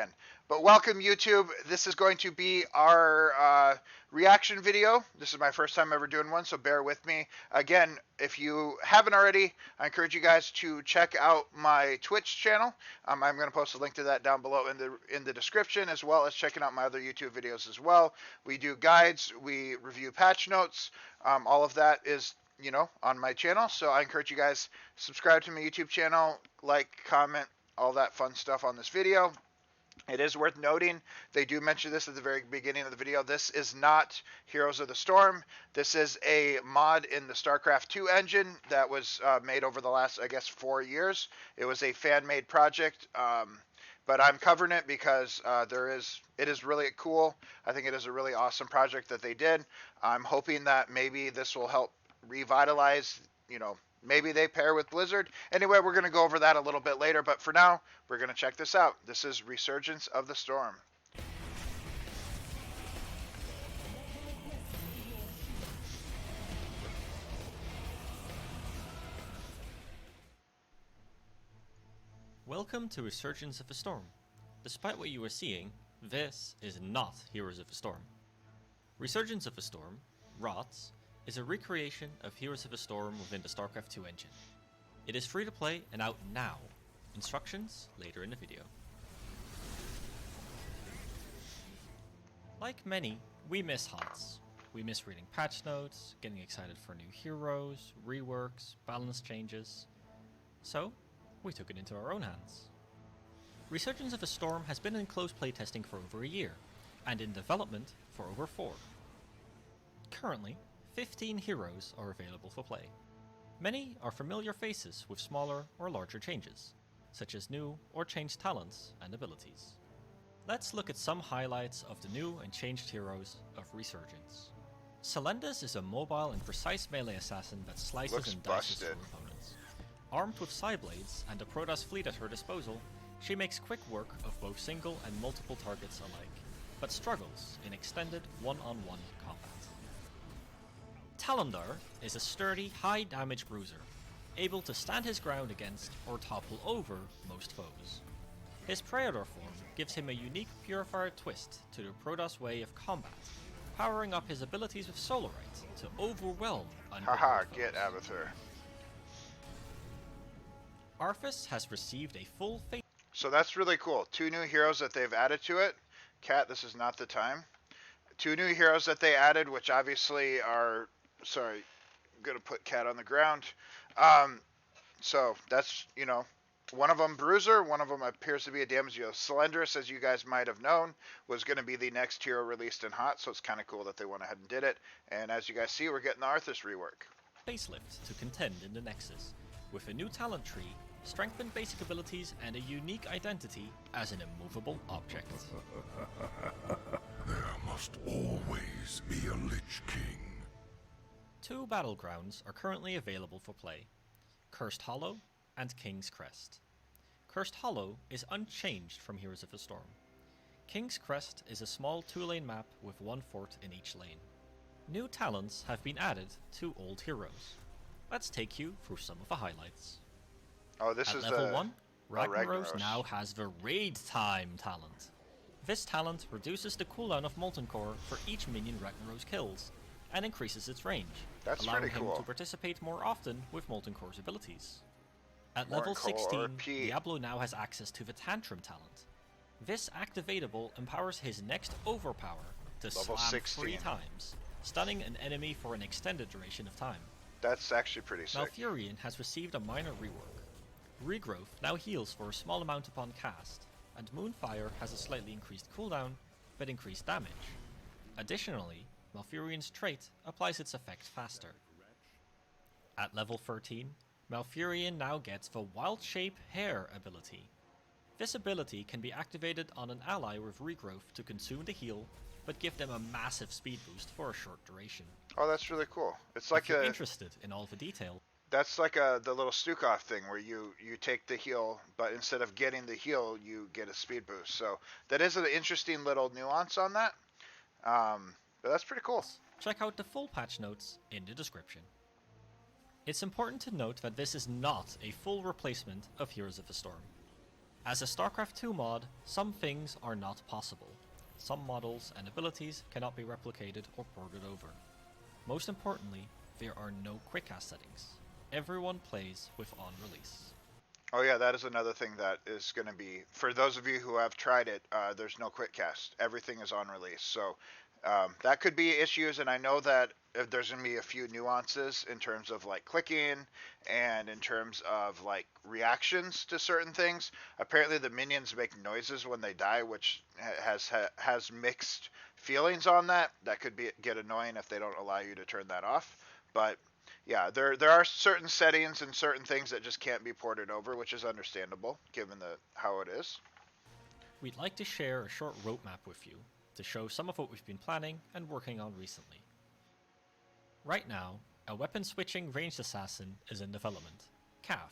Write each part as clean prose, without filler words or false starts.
again. But welcome, YouTube. This is going to be our reaction video. This is my first time ever doing one, so bear with me. Again, if you haven't already, I encourage you guys to check out my Twitch channel. I'm going to post a link to that down below in the description, as well as checking out my other YouTube videos as well. We do guides, we review patch notes. All of that is on my channel. So I encourage you guys subscribe to my YouTube channel, like, comment, all that fun stuff on this video. It is worth noting, they do mention this at the very beginning of the video, this is not Heroes of the Storm. This is a mod in the StarCraft 2 engine that was made over the last, I guess, 4 years. It was a fan-made project, but I'm covering it because it is really cool. I think it is a really awesome project that they did. I'm hoping that maybe this will help revitalize, maybe they pair with Blizzard. Anyway, we're going to go over that a little bit later, but for now, we're going to check this out. This is Resurgence of the Storm. Welcome to Resurgence of the Storm. Despite what you are seeing, this is not Heroes of the Storm. Resurgence of the Storm, HOTS, is a recreation of Heroes of the Storm within the StarCraft 2 engine. It is free to play and out now. Instructions later in the video. Like many, we miss HOTS. We miss reading patch notes, getting excited for new heroes, reworks, balance changes. So, we took it into our own hands. Resurgence of the Storm has been in close playtesting for over a year, and in development for over 4. Currently, 15 heroes are available for play. Many are familiar faces with smaller or larger changes, such as new or changed talents and abilities. Let's look at some highlights of the new and changed heroes of Resurgence. Selendis is a mobile and precise melee assassin that slices and dices through opponents. Armed with Psyblades and a Protoss fleet at her disposal, she makes quick work of both single and multiple targets alike, but struggles in extended one-on-one combat. Talondar is a sturdy, high-damage bruiser, able to stand his ground against or topple over most foes. His Praetor form gives him a unique Purifier twist to the Protoss way of combat, powering up his abilities with Solarite to overwhelm unprepared foes. Get Abathur. Arthas has received a full face. So that's really cool. 2 new heroes that they've added to it. Cat, this is not the time. 2 new heroes that they added, which obviously are... Sorry, I'm going to put Cat on the ground. So that's, one of them Bruiser, one of them appears to be a damage hero. Selendris, as you guys might have known, was going to be the next hero released in HOTS, so it's kind of cool that they went ahead and did it. And as you guys see, we're getting the Arthas rework. Facelift to contend in the Nexus, with a new talent tree, strengthened basic abilities, and a unique identity as an immovable object. There must always be a Lich King. 2 battlegrounds are currently available for play, Cursed Hollow and King's Crest. Cursed Hollow is unchanged from Heroes of the Storm. King's Crest is a small 2-lane map with 1 fort in each lane. New talents have been added to old heroes. Let's take you through some of the highlights. Oh, this is level 1, Ragnaros Ragnaros now has the Raid Time talent. This talent reduces the cooldown of Molten Core for each minion Ragnaros kills, and increases its range, allowing him to participate more often with Molten Core's abilities. At level 16, Diablo now has access to the Tantrum talent. This activatable empowers his next overpower to slam 3 times, stunning an enemy for an extended duration of time. That's actually pretty sick. Malfurion has received a minor rework. Regrowth now heals for a small amount upon cast, and Moonfire has a slightly increased cooldown, but increased damage. Additionally, Malfurion's trait applies its effect faster. At level 13, Malfurion now gets the Wild Shape Hair ability. This ability can be activated on an ally with regrowth to consume the heal, but give them a massive speed boost for a short duration. Oh, that's really cool. It's like if you're interested in all the detail. That's like the little Stukov thing where you take the heal, but instead of getting the heal, you get a speed boost. So that is an interesting little nuance on that. But that's pretty cool. Check out the full patch notes in the description. It's important to note that this is not a full replacement of Heroes of the Storm. As a StarCraft 2 mod, some things are not possible. Some models and abilities cannot be replicated or ported over. Most importantly, there are no quickcast settings. Everyone plays with on release. Oh yeah, that is another thing that is going to be, for those of you who have tried it, there's no quick cast. Everything is on release. So that could be issues, and I know that there's going to be a few nuances in terms of like clicking and in terms of like reactions to certain things. Apparently the minions make noises when they die, which has mixed feelings on that. That could get annoying if they don't allow you to turn that off. But yeah, there are certain settings and certain things that just can't be ported over, which is understandable given how it is. We'd like to share a short roadmap with you to show some of what we've been planning and working on recently. Right now, a weapon switching ranged assassin is in development, Calf.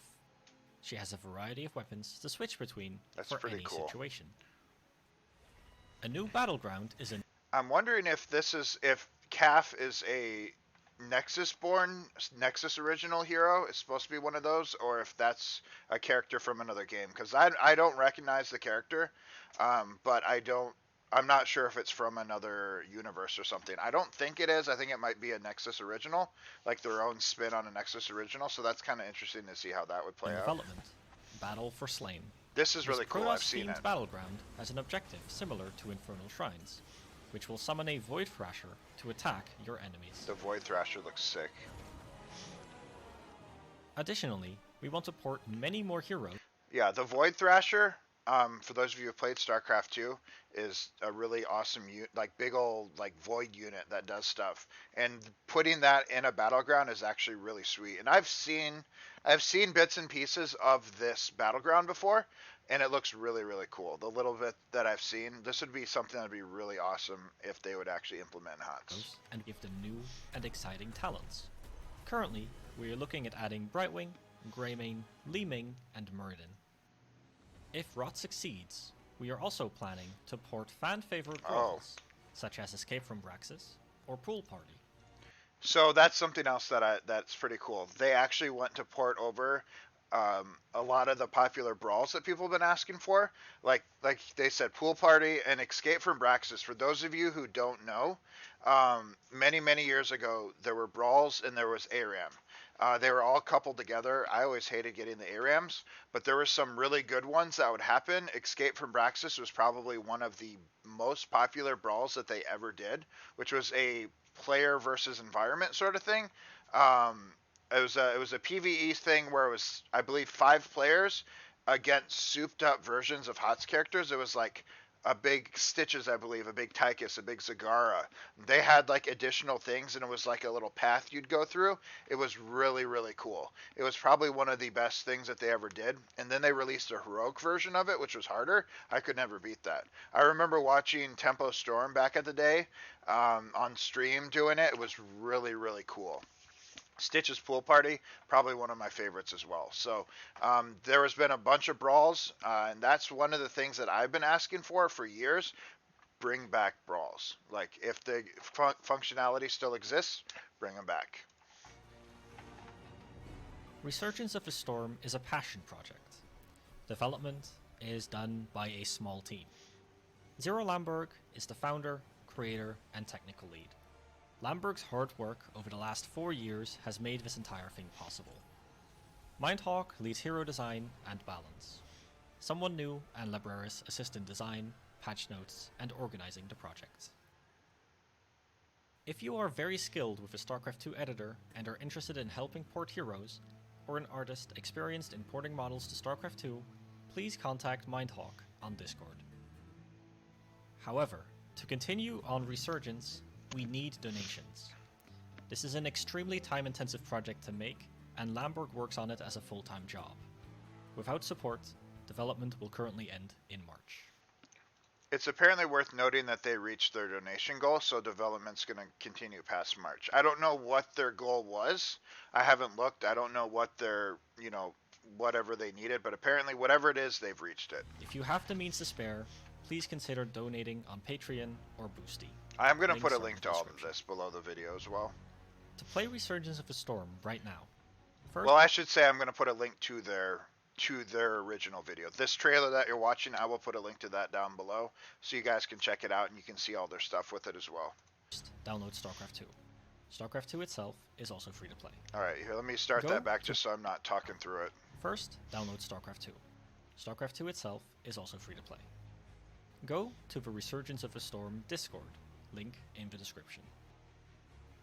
She has a variety of weapons to switch between for any situation. A new battleground is in. I'm wondering if Calf is a Nexus-born, Nexus original hero. It's supposed to be one of those, or if that's a character from another game. Because I don't recognize the character, but I'm not sure if it's from another universe or something. I don't think it is. I think it might be a Nexus original, like their own spin on a Nexus original. So that's kind of interesting to see how that would play out. Development. Battle for Slain. This is really cool. I've seen it. Battleground has an objective similar to Infernal Shrines, which will summon a Void Thrasher to attack your enemies. The Void Thrasher looks sick. Additionally, we want to port many more heroes. Yeah, the Void Thrasher, for those of you who have played StarCraft 2, is a really awesome, big old void unit that does stuff. And putting that in a battleground is actually really sweet. And I've seen bits and pieces of this battleground before, and it looks really, really cool. The little bit that I've seen, this would be something that would be really awesome if they would actually implement HOTS. And give them new and exciting talents. Currently, we are looking at adding Brightwing, Greymane, Li-Ming, and Muradin. If ROT succeeds, we are also planning to port fan-favorite brawls, such as Escape from Braxis or Pool Party. So that's something else that's pretty cool. They actually want to port over a lot of the popular brawls that people have been asking for. Like they said, Pool Party and Escape from Braxis. For those of you who don't know, many, many years ago, there were brawls and there was ARAM. They were all coupled together. I always hated getting the ARAMs, but there were some really good ones that would happen. Escape from Braxis was probably one of the most popular brawls that they ever did, which was a player versus environment sort of thing. It was a PvE thing where it was, I believe, 5 players against souped up versions of HOTS characters. It was like a big Stitches, I believe, a big Tychus, a big Zagara. They had additional things, and it was like a little path you'd go through. It was really, really cool. It was probably one of the best things that they ever did. And then they released a heroic version of it, which was harder. I could never beat that. I remember watching Tempo Storm back at the day on stream doing it. It was really, really cool. Stitch's Pool Party, probably one of my favorites as well. So there has been a bunch of brawls, and that's one of the things that I've been asking for years. Bring back brawls. If the functionality still exists, bring them back. Resurgence of the Storm is a passion project. Development is done by a small team. Zero Lamberg is the founder, creator, and technical lead. Lamberg's hard work over the last 4 years has made this entire thing possible. Mindhawk leads hero design and balance. Someone New and Libraris assist in design, patch notes, and organizing the project. If you are very skilled with a StarCraft 2 editor and are interested in helping port heroes, or an artist experienced in porting models to StarCraft 2, please contact Mindhawk on Discord. However, to continue on Resurgence, we need donations. This is an extremely time-intensive project to make, and Lamberg works on it as a full-time job. Without support, development will currently end in March. It's apparently worth noting that they reached their donation goal, so development's going to continue past March. I don't know what their goal was. I haven't looked. I don't know what their, whatever they needed, but apparently whatever it is, they've reached it. If you have the means to spare, please consider donating on Patreon or Boosty. I'm going to put a link to all of this below the video as well. To play Resurgence of the Storm right now. First, well, I should say I'm going to put a link to their to their original video. This trailer that you're watching, I will put a link to that down below so you guys can check it out and you can see all their stuff with it as well. First, download StarCraft 2. StarCraft 2 itself is also free to play. Alright, here, let me start that back just so I'm not talking through it. First, download StarCraft 2. StarCraft 2 itself is also free to play. Go to the Resurgence of the Storm Discord, link in the description.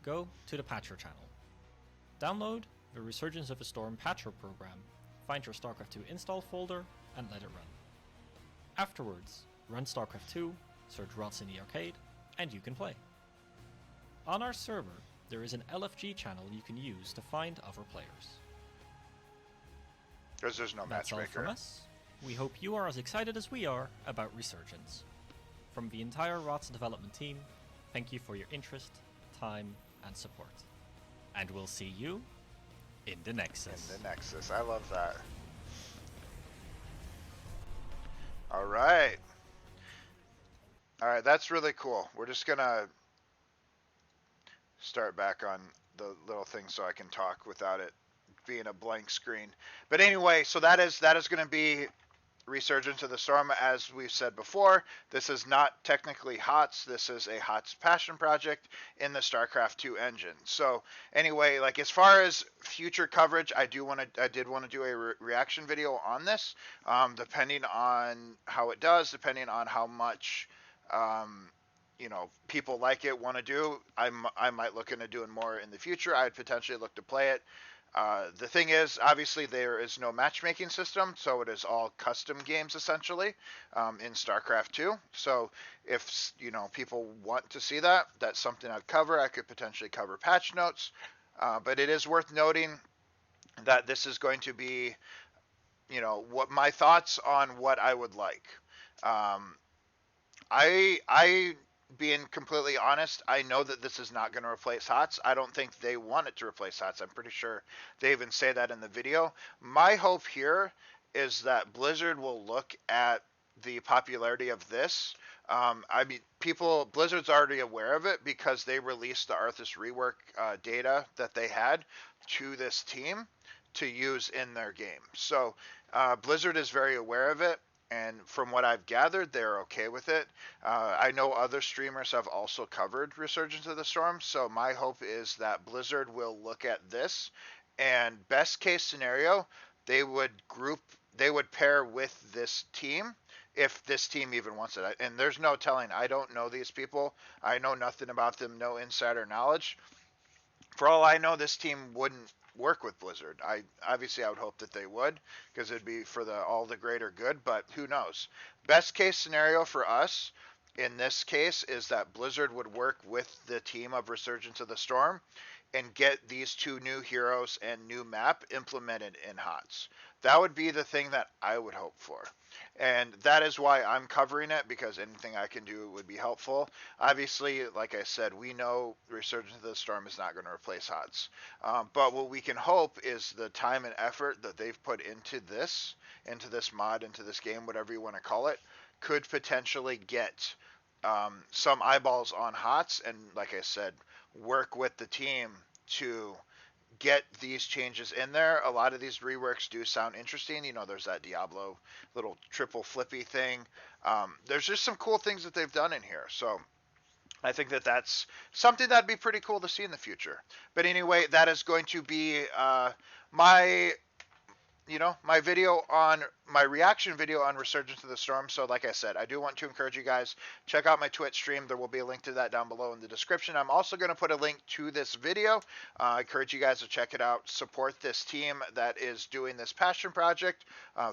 Go to the Patcher channel. Download the Resurgence of the Storm Patcher program, find your StarCraft 2 install folder, and let it run. Afterwards, run StarCraft 2, search ROTS in the arcade, and you can play. On our server, there is an LFG channel you can use to find other players. Because there's no That's all matchmaker. from us. We hope you are as excited as we are about Resurgence. From the entire ROTS development team, thank you for your interest, time, and support. And we'll see you in the Nexus. In the Nexus. I love that. Alright. Alright, that's really cool. We're just gonna start back on the little thing so I can talk without it being a blank screen. But anyway, so that is going to be Resurgence of the Storm. As we've said before, this is not technically HOTS. This is a HOTS passion project in the StarCraft 2 engine. So anyway, like as far as future coverage, I did want to do a reaction video on this, depending on how it does, depending on how much you know, people like it, want to do. I might look into doing more in the future. I'd potentially look to play it. The thing is, obviously, there is no matchmaking system, so it is all custom games essentially in StarCraft 2. So if you know people want to see that, that's something I'd cover. I could potentially cover patch notes, but it is worth noting that this is going to be, you know, what my thoughts on what I would like. I being completely honest, I know that this is not going to replace HOTS. I don't think they want it to replace HOTS. I'm pretty sure they even say that in the video. My hope here is that Blizzard will look at the popularity of this. I mean, Blizzard's already aware of it because they released the Arthas rework data that they had to this team to use in their game. So Blizzard is very aware of it. And from what I've gathered, they're okay with it. I know other streamers have also covered Resurgence of the Storm, so my hope is that Blizzard will look at this, and best case scenario, they would pair with this team, if this team even wants it. And there's no telling. I don't know these people. I know nothing about them, no insider knowledge. For all I know, this team wouldn't work with Blizzard. I would hope that they would, because it'd be for all the greater good, but who knows. Best case scenario for us in this case is that Blizzard would work with the team of Resurgence of the Storm and get these two new heroes and new map implemented in HOTS. That would be the thing that I would hope for. And that is why I'm covering it, because anything I can do would be helpful. Obviously, like I said, we know Resurgence of the Storm is not going to replace HOTS. But what we can hope is the time and effort that they've put into this mod, into this game, whatever you want to call it, could potentially get some eyeballs on HOTS, and like I said, work with the team to get these changes in there. A lot of these reworks do sound interesting. You know, there's that Diablo little triple flippy thing. There's just some cool things that they've done in here. So I think that that's something that'd be pretty cool to see in the future. But anyway, that is going to be my reaction video on Resurgence of the Storm. So like I said, I do want to encourage you guys, check out my Twitch stream. There will be a link to that down below in the description. I'm also going to put a link to this video. I encourage you guys to check it out. Support this team that is doing this passion project.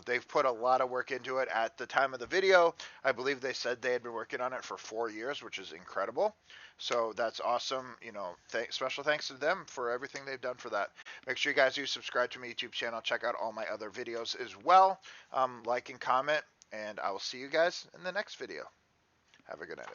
They've put a lot of work into it. At the time of the video, I believe they said they had been working on it for 4 years, which is incredible. So that's awesome. You know, special thanks to them for everything they've done for that. Make sure you guys do subscribe to my YouTube channel. Check out all my other videos as well. Like and comment, and I will see you guys in the next video. Have a good night.